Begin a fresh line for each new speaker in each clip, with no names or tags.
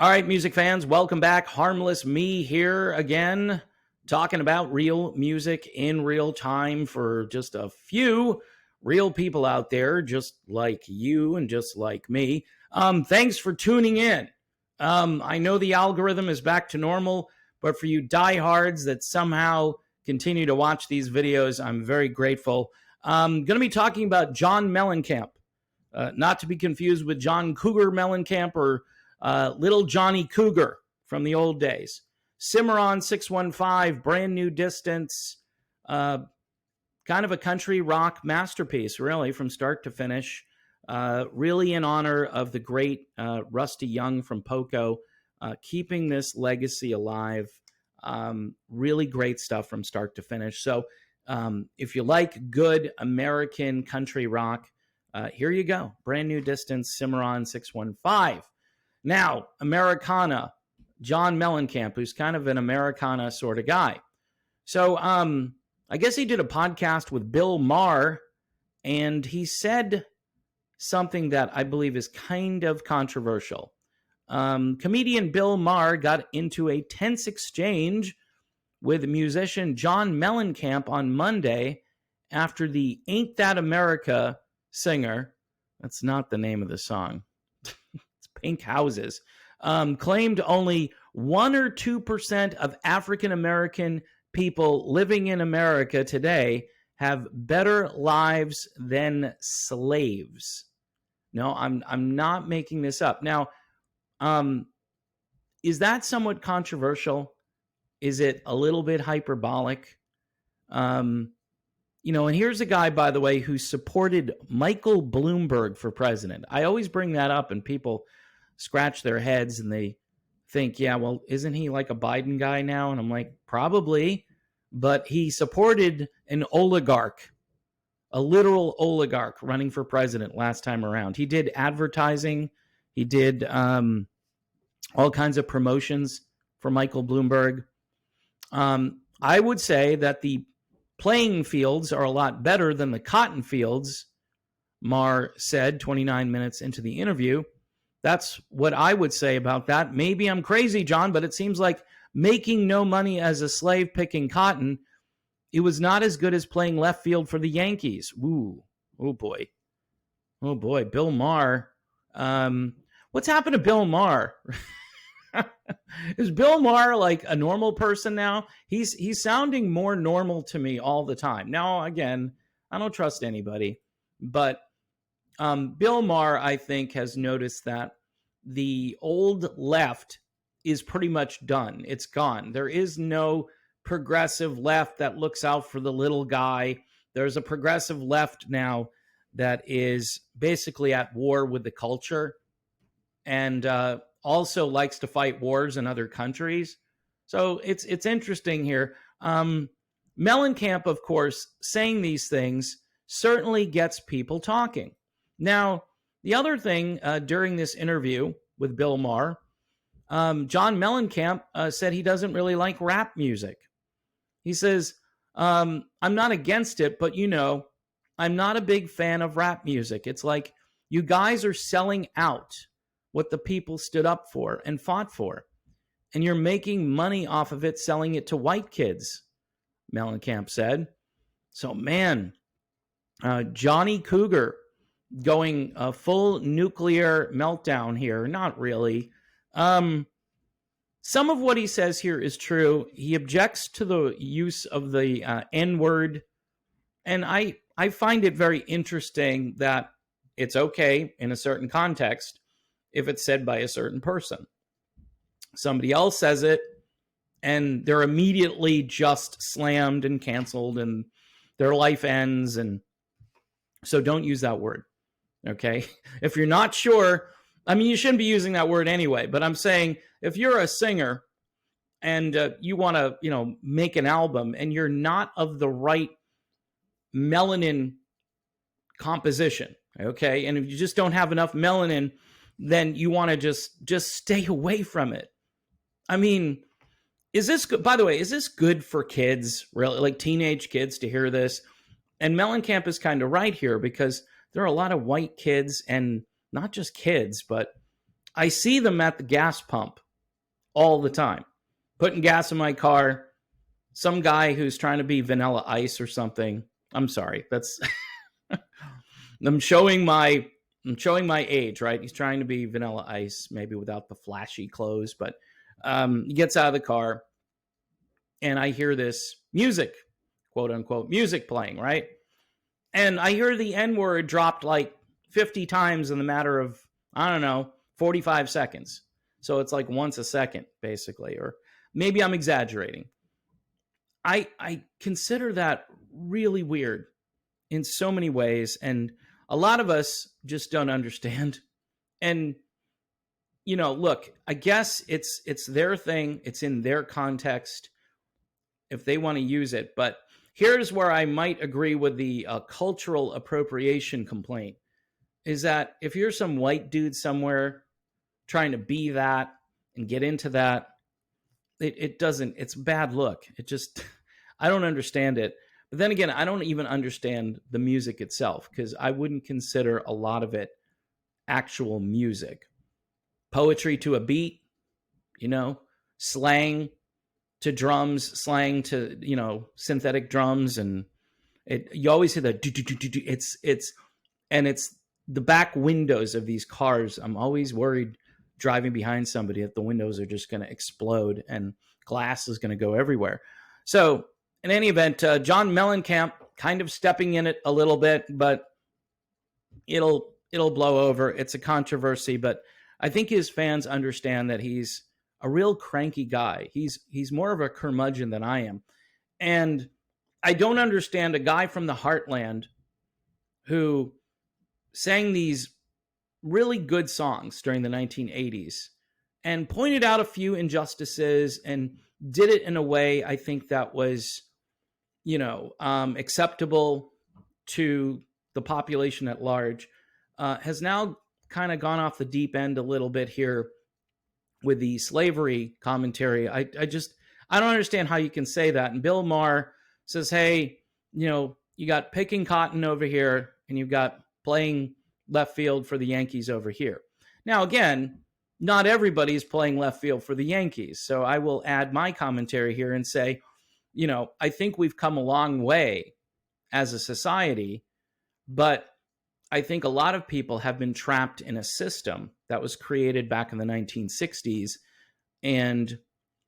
All right, music fans, welcome back. Harmless Me here again, talking about real music in real time for just a few real people out there, just like you and just like me. Thanks for tuning in. I know the algorithm is back to normal, but for you diehards that somehow continue to watch these videos, I'm very grateful. I'm going to be talking about John Mellencamp, not to be confused with John Cougar Mellencamp or Little Johnny Cougar from the old days. Cimarron 615, Brand New Distance, kind of a country rock masterpiece, really, from start to finish. Really in honor of the great Rusty Young from Poco, keeping this legacy alive. Really great stuff from start to finish. So if you like good American country rock, here you go. Brand New Distance, Cimarron 615. Now, Americana, John Mellencamp, who's kind of an Americana sort of guy. So I guess he did a podcast with Bill Maher, and he said something that I believe is kind of controversial. Comedian Bill Maher got into a tense exchange with musician John Mellencamp on Monday after the Ain't That America singer, that's not the name of the song, Pink Houses, claimed only 1 or 2% of African-American people living in America today have better lives than slaves. No, I'm not making this up. Now, is that somewhat controversial? Is it a little bit hyperbolic? And here's a guy, by the way, who supported Michael Bloomberg for president. I always bring that up, and people scratch their heads and they think, yeah, well, isn't he like a Biden guy now? And I'm like, probably, but he supported an oligarch, a literal oligarch running for president last time around. He did advertising. He did all kinds of promotions for Michael Bloomberg. I would say that the playing fields are a lot better than the cotton fields, Maher said 29 minutes into the interview. That's what I would say about that. Maybe I'm crazy, John, but it seems like making no money as a slave picking cotton, it was not as good as playing left field for the Yankees. Ooh, oh boy. Oh boy, Bill Maher. What's happened to Bill Maher? Is Bill Maher like a normal person now? He's sounding more normal to me all the time. Now, again, I don't trust anybody, but Bill Maher, I think, has noticed that the old left is pretty much done. It's gone. There is no progressive left that looks out for the little guy. There's a progressive left now that is basically at war with the culture and also likes to fight wars in other countries. So it's interesting here. Mellencamp, of course, saying these things certainly gets people talking. Now, the other thing during this interview with Bill Maher, John Mellencamp said he doesn't really like rap music. He says, I'm not against it, but I'm not a big fan of rap music. It's like you guys are selling out what the people stood up for and fought for, and you're making money off of it, selling it to white kids, Mellencamp said. So, man, Johnny Cougar going a full nuclear meltdown here. Not really. Some of what he says here is true. He objects to the use of the N-word. And I find it very interesting that it's okay in a certain context if it's said by a certain person. Somebody else says it, and they're immediately just slammed and canceled, and their life ends. And so don't use that word. Okay, if you're not sure, I mean, you shouldn't be using that word anyway, but I'm saying if you're a singer and you want to, make an album and you're not of the right melanin composition, okay, and if you just don't have enough melanin, then you want to just stay away from it. I mean, is this good? By the way, is this good for kids, really, like teenage kids, to hear this? And Mellencamp is kind of right here, because there are a lot of white kids, and not just kids, but I see them at the gas pump all the time, putting gas in my car. Some guy who's trying to be Vanilla Ice or something. I'm sorry. That's I'm showing my age, right? He's trying to be Vanilla Ice, maybe without the flashy clothes, but he gets out of the car, and I hear this music, quote unquote, music playing, right? And I hear the N word dropped like 50 times in the matter of, I don't know, 45 seconds. So it's like once a second, basically, or maybe I'm exaggerating. I consider that really weird in so many ways, and a lot of us just don't understand. And look, I guess it's their thing, it's in their context if they want to use it. But here's where I might agree with the cultural appropriation complaint: is that if you're some white dude somewhere trying to be that and get into that, it doesn't, it's bad look. It just, I don't understand it. But then again, I don't even understand the music itself, because I wouldn't consider a lot of it actual music. Poetry to a beat, slang to drums, slang to, synthetic drums. And you always hear that. It's the back windows of these cars. I'm always worried driving behind somebody that the windows are just going to explode and glass is going to go everywhere. So in any event, John Mellencamp kind of stepping in it a little bit, but it'll blow over. It's a controversy, but I think his fans understand that he's a real cranky guy. He's more of a curmudgeon than I am. And I don't understand a guy from the heartland who sang these really good songs during the 1980s and pointed out a few injustices and did it in a way I think that was, acceptable to the population at large, has now kind of gone off the deep end a little bit here with the slavery commentary. I don't understand how you can say that. And Bill Maher says, hey, you got picking cotton over here and you've got playing left field for the Yankees over here. Now, again, not everybody's playing left field for the Yankees. So I will add my commentary here and say, I think we've come a long way as a society, but I think a lot of people have been trapped in a system that was created back in the 1960s, and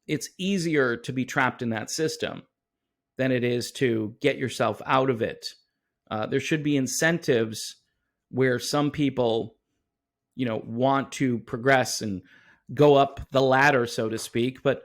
it's easier to be trapped in that system than it is to get yourself out of it. There should be incentives where some people, want to progress and go up the ladder, so to speak. But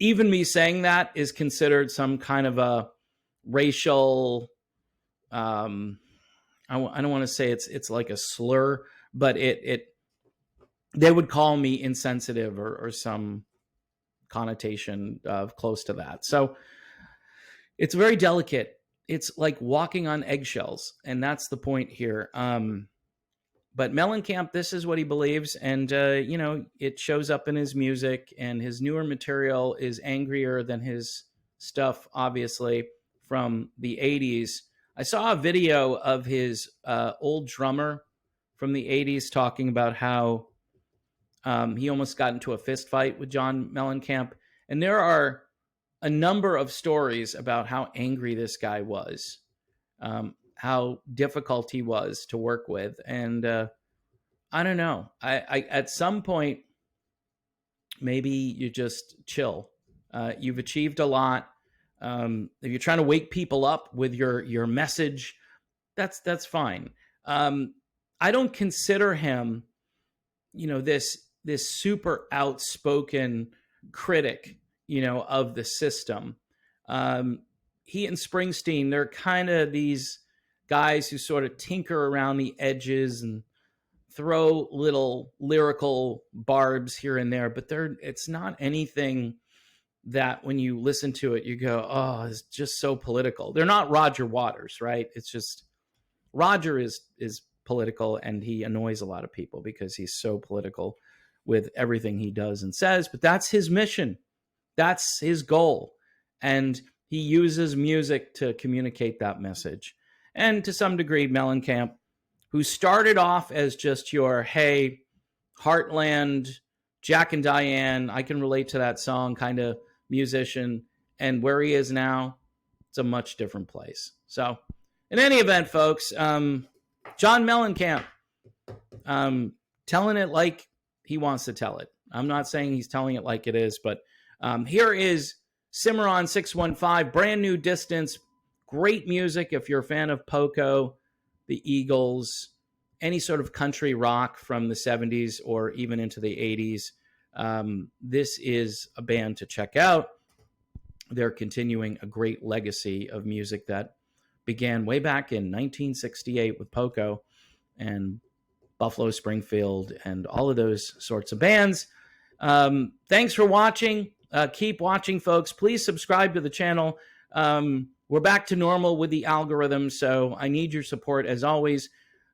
even me saying that is considered some kind of a racial, I don't want to say it's like a slur, but they would call me insensitive or some connotation of close to that. So it's very delicate. It's like walking on eggshells, and that's the point here. But Mellencamp, this is what he believes, and it shows up in his music, and his newer material is angrier than his stuff, obviously, from the 80s. I saw a video of his old drummer from the 80s talking about how he almost got into a fist fight with John Mellencamp. And there are a number of stories about how angry this guy was, how difficult he was to work with. And I don't know. I at some point, maybe you just chill. You've achieved a lot. If you're trying to wake people up with your message, that's fine. I don't consider him, this super outspoken critic, of the system. He and Springsteen, they're kind of these guys who sort of tinker around the edges and throw little lyrical barbs here and there, but it's not anything that when you listen to it, you go, oh, it's just so political. They're not Roger Waters, right? It's just Roger is political, and he annoys a lot of people because he's so political with everything he does and says, but that's his mission. That's his goal. And he uses music to communicate that message. And to some degree, Mellencamp, who started off as just your, hey, Heartland, Jack and Diane. I can relate to that song kind of musician. And where he is now, it's a much different place. So, in any event, folks, John Mellencamp, telling it like he wants to tell it. I'm not saying he's telling it like it is, but here is Cimarron 615, brand new Distance. Great music if you're a fan of Poco, the Eagles, any sort of country rock from the 70s or even into the 80s. This is a band to check out. They're continuing a great legacy of music that began way back in 1968 with Poco and Buffalo Springfield and all of those sorts of bands. Thanks for watching. Keep watching, folks. Please subscribe to the channel. We're back to normal with the algorithm, so I need your support as always.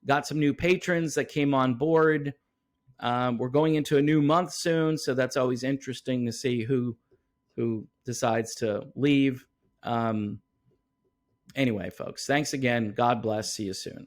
Got some new patrons that came on board. We're going into a new month soon, so that's always interesting to see who decides to leave. Anyway, folks, thanks again. God bless. See you soon.